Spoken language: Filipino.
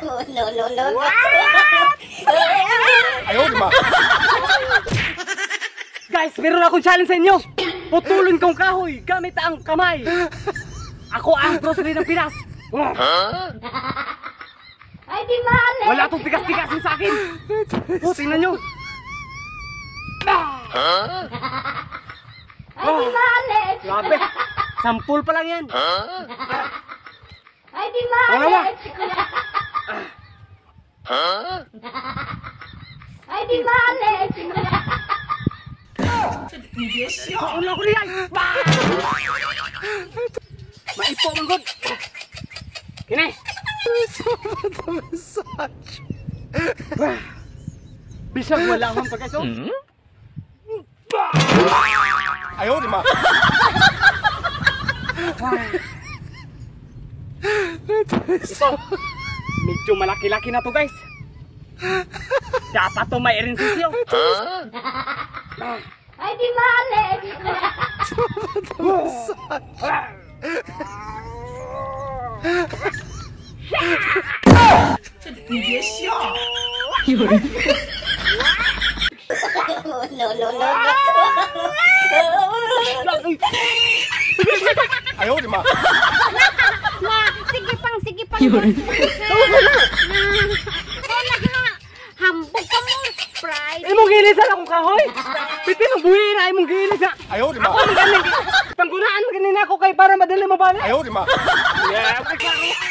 No, no, no. Ayaw, di ba? Guys, meron akong challenge sa inyo. Putulin kong kahoy gamit ang kamay. Ako ang Bruce Lee ng Pinas. Ay, di mali. Wala tong tigas-tigasin sa akin. Tingnan nyo. Ay, di mali. Grabe. Sampul pa lang yan. Ay, di mali. Wala. Ay, di mali. Ano ako niyan? Maipo man god. Kini. Bisag wala akong pagkaso. Ayaw, di ba? Ito. Medyo malaki-laki na to, guys. Dapat to may erinsisyo. Ay, di mali. No, no, no. Ayaw, di ba? Ma, sige pang. Hambog ka mo, pride. Imong gilisan akong kahoy. Piti mo buhi na imong gilisan. Ayaw, di ba? Ako magaling. Panggunaan magaling ako kay para madali mabalik. Ayaw, di ba? Yeah, okay.